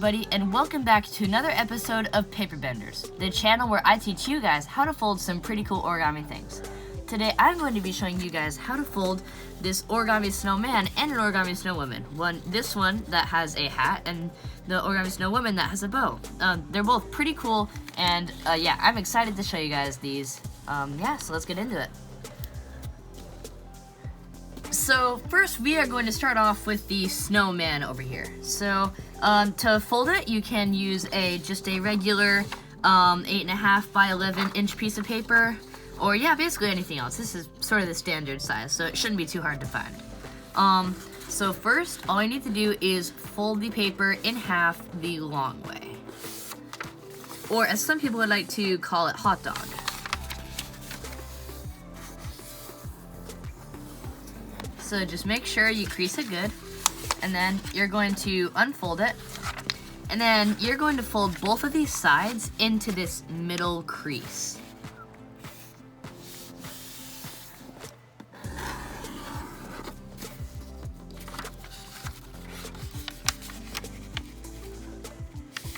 everybody, and welcome back to another episode of Paper Benders, the channel where I teach you guys how to fold some pretty cool origami things. Today I'm going to be showing you guys how to fold this origami snowman and an origami snowwoman. This one that has a hat and the origami snowwoman that has a bow. They're both pretty cool, and yeah, I'm excited to show you guys these. So let's get into it. So first we are going to start off with the snowman over here. So to fold it, you can use just a regular 8.5 by 11 inch piece of paper, or yeah, basically anything else. This is sort of the standard size, so it shouldn't be too hard to find. So first, all I need to do is fold the paper in half the long way, or as some people would like to call it, hot dog. So just make sure you crease it good, and then you're going to unfold it, and then you're going to fold both of these sides into this middle crease.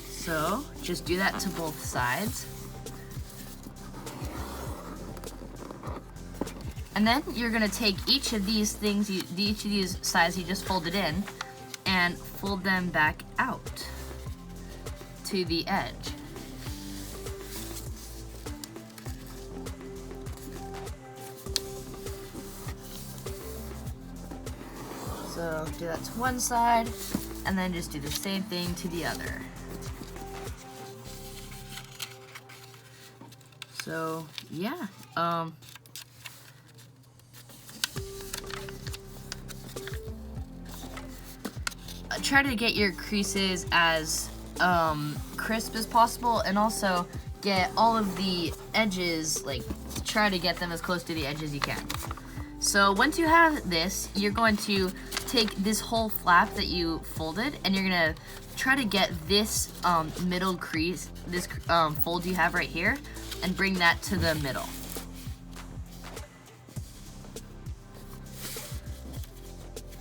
So just do that to both sides. And then you're gonna take each of these things, each of these sides you just folded in, and fold them back out to the edge. So do that to one side, and then just do the same thing to the other. So yeah, try to get your creases as crisp as possible, and also get all of the edges, try to get them as close to the edge as you can. So once you have this, you're going to take this whole flap that you folded, and you're gonna try to get this middle crease, this fold you have right here, and bring that to the middle.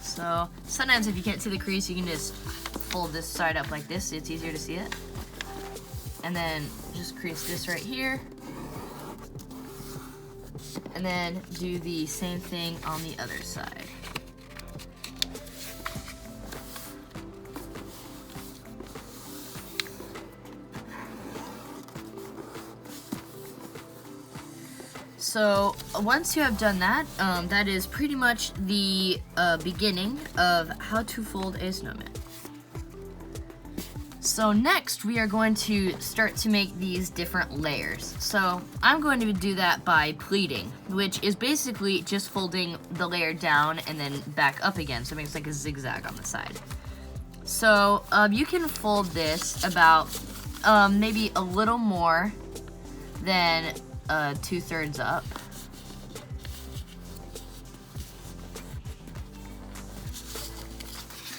So sometimes if you can't see the crease, you can just fold this side up like this, so it's easier to see it. And then just crease this right here. And then do the same thing on the other side. So once you have done that, that is pretty much the beginning of how to fold a snowman. So next we are going to start to make these different layers. So I'm going to do that by pleating, which is basically just folding the layer down and then back up again, so it makes like a zigzag on the side. So you can fold this about maybe a little more than 2/3 up.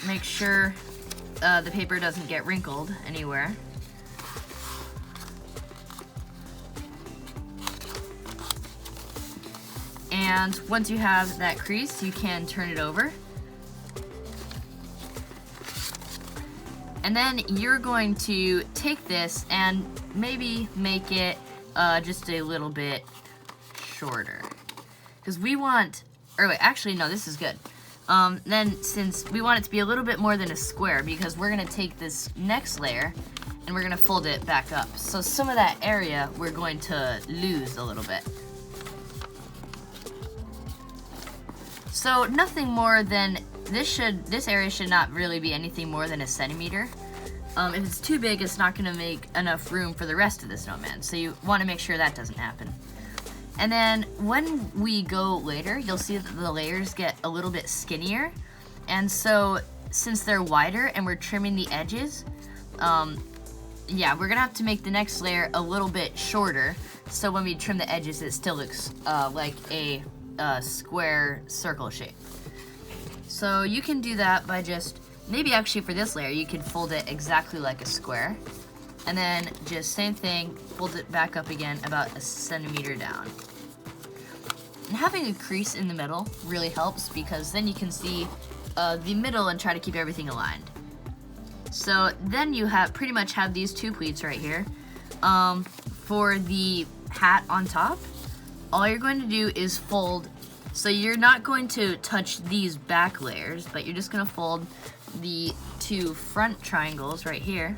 Make sure the paper doesn't get wrinkled anywhere. And once you have that crease, you can turn it over. And then you're going to take this and maybe make it just a little bit shorter, because we want, or wait, actually no, this is good. Then since we want it to be a little bit more than a square, because we're gonna take this next layer and we're gonna fold it back up. So some of that area we're going to lose a little bit. So nothing more than, this area should not really be anything more than 1 centimeter. If it's too big, it's not gonna make enough room for the rest of the snowman, so you wanna make sure that doesn't happen. And then when we go later, you'll see that the layers get a little bit skinnier. And so since they're wider and we're trimming the edges, yeah, we're gonna have to make the next layer a little bit shorter, so when we trim the edges, it still looks like a square circle shape. So you can do that by just, maybe actually for this layer, you could fold it exactly like a square, and then just same thing, fold it back up again about 1 centimeter down. And having a crease in the middle really helps, because then you can see the middle and try to keep everything aligned. So then you pretty much have these two pleats right here. For the hat on top, all you're going to do is fold. So you're not going to touch these back layers, but you're just going to fold the two front triangles right here.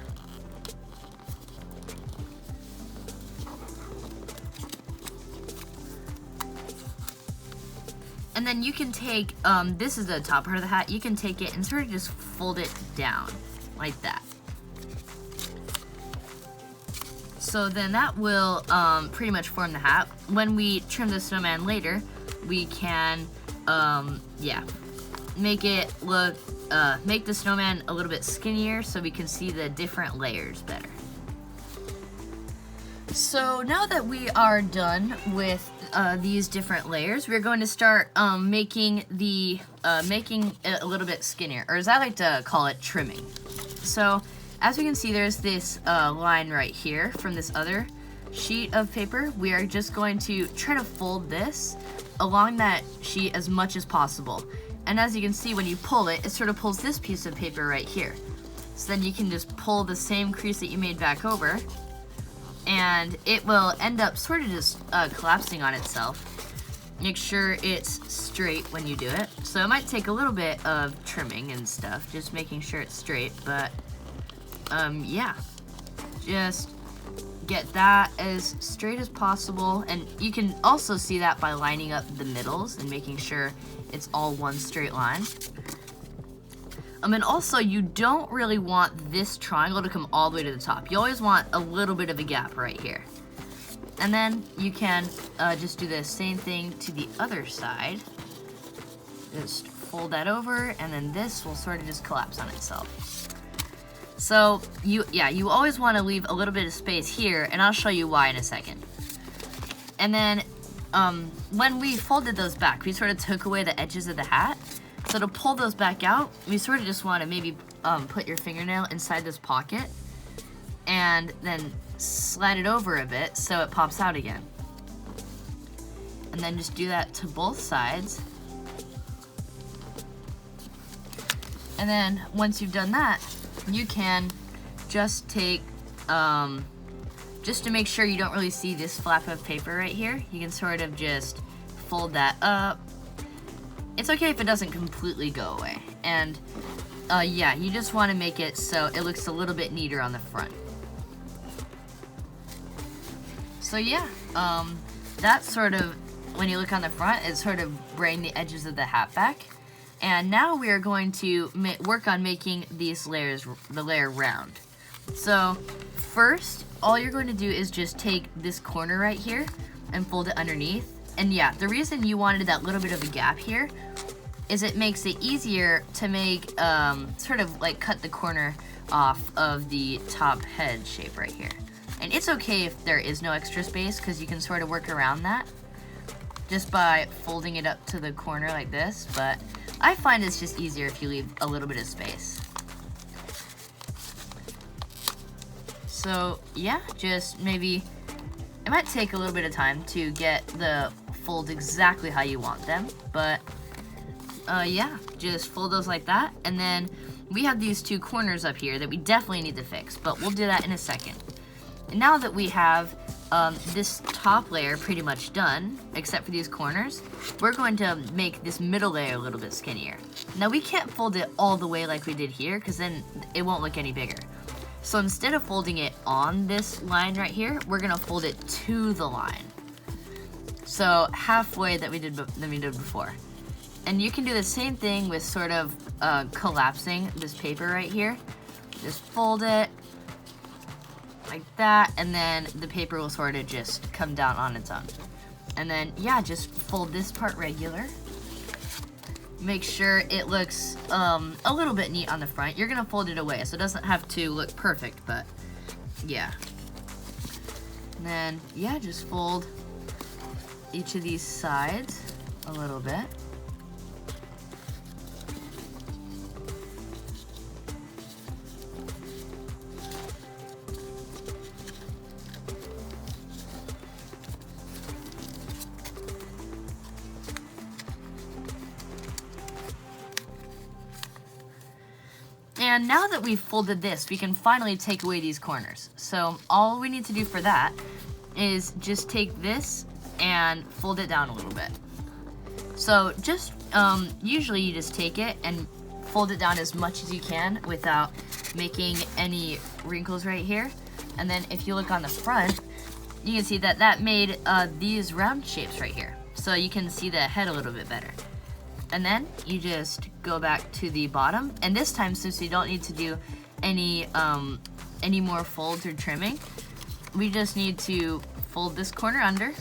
And then you can take, this is the top part of the hat, you can take it and sort of just fold it down, like that. So then that will pretty much form the hat. When we trim the snowman later, we can, yeah, make it look, make the snowman a little bit skinnier so we can see the different layers better. So now that we are done with these different layers, we're going to start making it a little bit skinnier, or as I like to call it, trimming. So as we can see, there's this line right here from this other sheet of paper. We are just going to try to fold this along that sheet as much as possible. And as you can see, when you pull it, it sort of pulls this piece of paper right here. So then you can just pull the same crease that you made back over, and it will end up sort of just collapsing on itself. Make sure it's straight when you do it. So it might take a little bit of trimming and stuff, just making sure it's straight, but yeah, just get that as straight as possible. And you can also see that by lining up the middles and making sure it's all one straight line. And also, you don't really want this triangle to come all the way to the top. You always want a little bit of a gap right here. And then you can just do the same thing to the other side. Just fold that over, and then this will sort of just collapse on itself. So you always want to leave a little bit of space here, and I'll show you why in a second. And then when we folded those back, we sort of took away the edges of the hat. So to pull those back out, we sort of just want to maybe put your fingernail inside this pocket and then slide it over a bit so it pops out again. And then just do that to both sides. And then once you've done that, you can just take, just to make sure you don't really see this flap of paper right here, you can sort of just fold that up. It's okay if it doesn't completely go away. And yeah, you just want to make it so it looks a little bit neater on the front. So yeah, that's sort of, when you look on the front, it's sort of bring the edges of the hat back. And now we are going to work on making these layers, the layer round. So first, all you're going to do is just take this corner right here and fold it underneath. And yeah, the reason you wanted that little bit of a gap here is it makes it easier to make, sort of like cut the corner off of the top head shape right here. And it's okay if there is no extra space, because you can sort of work around that just by folding it up to the corner like this, but I find it's just easier if you leave a little bit of space. So yeah, just maybe, it might take a little bit of time to get the folds exactly how you want them, but yeah, just fold those like that. And then we have these two corners up here that we definitely need to fix, but we'll do that in a second. And now that we have this top layer pretty much done, except for these corners, we're going to make this middle layer a little bit skinnier. Now we can't fold it all the way like we did here, because then it won't look any bigger. So instead of folding it on this line right here, we're gonna fold it to the line. So halfway that we did before. And you can do the same thing with sort of collapsing this paper right here. Just fold it like that, and then the paper will sort of just come down on its own. And then yeah, just fold this part regular. Make sure it looks a little bit neat on the front. You're gonna fold it away, so it doesn't have to look perfect, but yeah. And then yeah, just fold each of these sides a little bit. And now that we've folded this, we can finally take away these corners. So all we need to do for that is just take this and fold it down a little bit. So just, usually you just take it and fold it down as much as you can without making any wrinkles right here. And then if you look on the front, you can see that that made these round shapes right here. So you can see the head a little bit better. And then you just go back to the bottom. And this time, since you don't need to do any more folds or trimming, we just need to fold this corner under.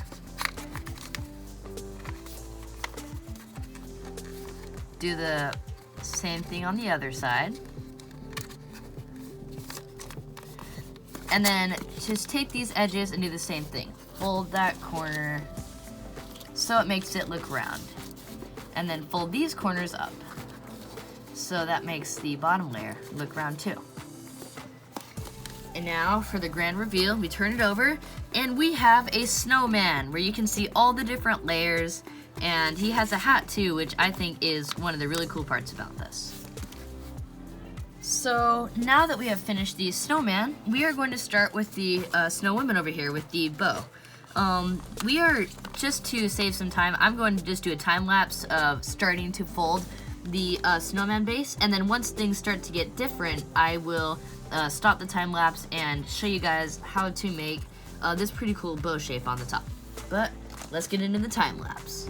Do the same thing on the other side. And then just take these edges and do the same thing. Fold that corner so it makes it look round. And then fold these corners up. So that makes the bottom layer look round too. And now for the grand reveal, we turn it over and we have a snowman where you can see all the different layers, and he has a hat too, which I think is one of the really cool parts about this. So now that we have finished the snowman, we are going to start with the Snowwoman over here with the bow. We are, just to save some time, I'm going to just do a time lapse of starting to fold the snowman base, and then once things start to get different, I will stop the time lapse and show you guys how to make this pretty cool bow shape on the top. But let's get into the time lapse.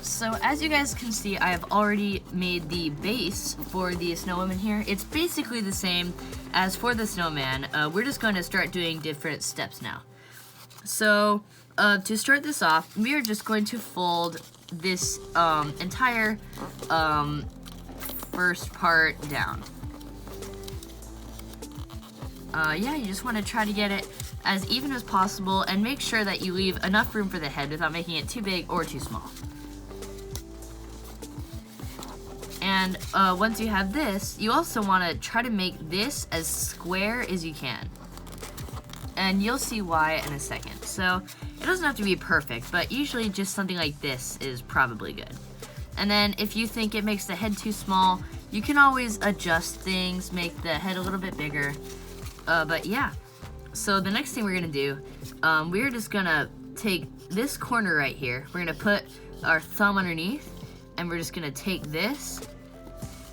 So as you guys can see, I have already made the base for the Snowwoman here. It's basically the same as for the snowman. We're just going to start doing different steps now. So to start this off, we are just going to fold this entire first part down. Yeah, you just want to try to get it as even as possible and make sure that you leave enough room for the head without making it too big or too small. And once you have this, you also want to try to make this as square as you can. And you'll see why in a second. So it doesn't have to be perfect, but usually just something like this is probably good. And then if you think it makes the head too small, you can always adjust things, make the head a little bit bigger. But yeah, so the next thing we're gonna do, we're just gonna take this corner right here. We're gonna put our thumb underneath, and we're just gonna take this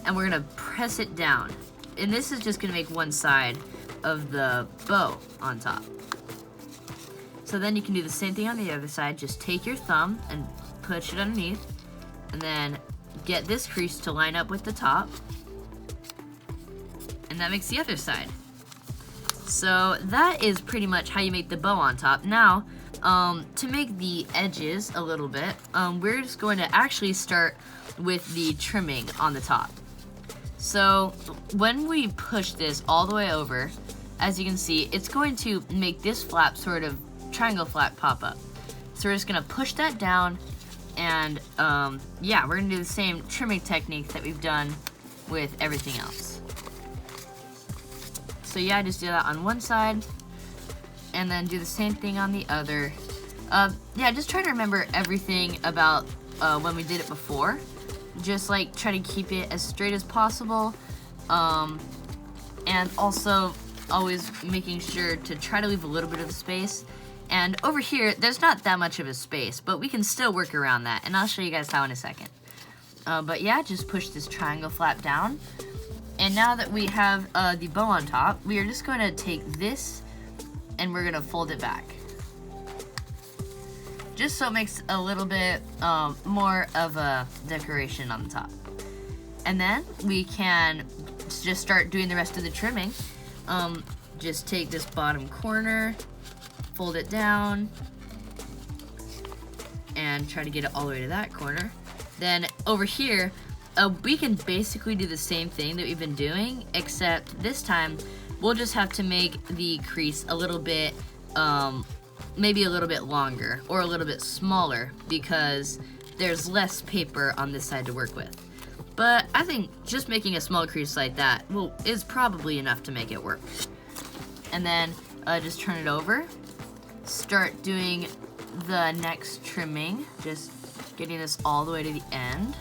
and we're gonna press it down. And this is just gonna make one side of the bow on top. So then you can do the same thing on the other side. Just take your thumb and push it underneath, and then get this crease to line up with the top. And that makes the other side. So that is pretty much how you make the bow on top. Now, to make the edges a little bit, we're just going to actually start with the trimming on the top. So when we push this all the way over, as you can see, it's going to make this flap sort of triangle flap pop up. So we're just gonna push that down, and yeah, we're gonna do the same trimming technique that we've done with everything else. So yeah, just do that on one side, and then do the same thing on the other. Yeah, just try to remember everything about when we did it before. Just like try to keep it as straight as possible, and also always making sure to try to leave a little bit of space. And over here, there's not that much of a space, but we can still work around that, and I'll show you guys how in a second. But yeah, just push this triangle flap down. And now that we have the bow on top, we are just going to take this and we're going to fold it back. Just so it makes a little bit more of a decoration on the top. And then we can just start doing the rest of the trimming. Just take this bottom corner, fold it down, and try to get it all the way to that corner. Then over here, we can basically do the same thing that we've been doing, except this time we'll just have to make the crease a little bit, maybe a little bit longer or a little bit smaller because there's less paper on this side to work with. But I think just making a small crease like that is probably enough to make it work. And then just turn it over. Start doing the next trimming, just getting this all the way to the end.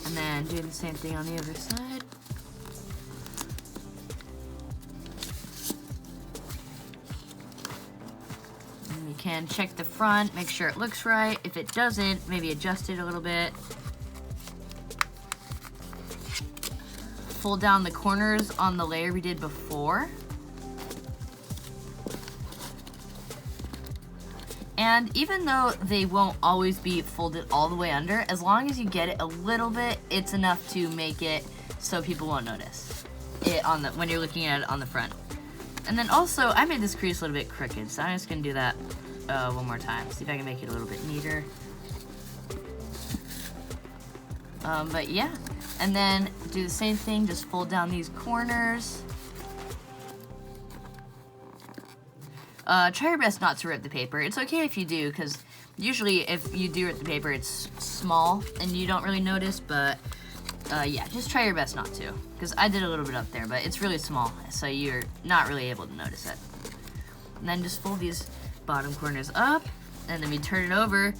And then doing the same thing on the other side. And you can check the front, make sure it looks right. If it doesn't, maybe adjust it a little bit. Fold down the corners on the layer we did before. And even though they won't always be folded all the way under, as long as you get it a little bit, it's enough to make it so people won't notice it on when you're looking at it on the front. And then also, I made this crease a little bit crooked, so I'm just gonna do that one more time. See if I can make it a little bit neater. But yeah, and then do the same thing, just fold down these corners. Try your best not to rip the paper. It's okay if you do, because usually if you do rip the paper, it's small and you don't really notice, but yeah, just try your best not to, because I did a little bit up there, but it's really small, so you're not really able to notice it. And then just fold these bottom corners up, and then we turn it over,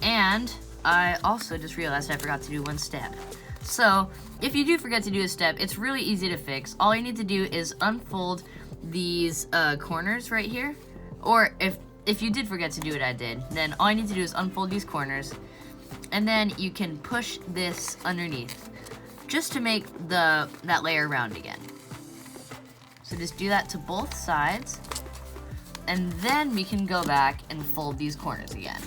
and I also just realized I forgot to do one step. So, if you do forget to do a step, it's really easy to fix. All you need to do is unfold these corners right here. Or if you did forget to do what I did, then all you need to do is unfold these corners, and then you can push this underneath, just to make that layer round again. So just do that to both sides, and then we can go back and fold these corners again.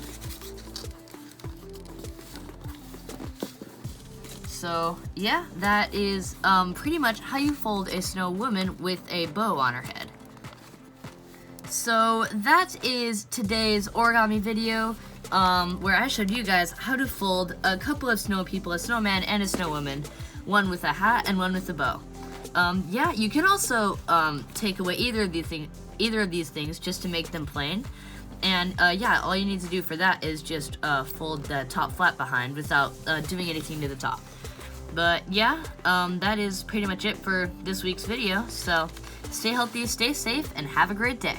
So yeah, that is pretty much how you fold a snow woman with a bow on her head. So that is today's origami video, where I showed you guys how to fold a couple of snow people, a snowman and a snow woman, one with a hat and one with a bow. Yeah, you can also take away either of these things just to make them plain. And yeah, all you need to do for that is just fold the top flap behind without doing anything to the top. But yeah, that is pretty much it for this week's video. So stay healthy, stay safe, and have a great day.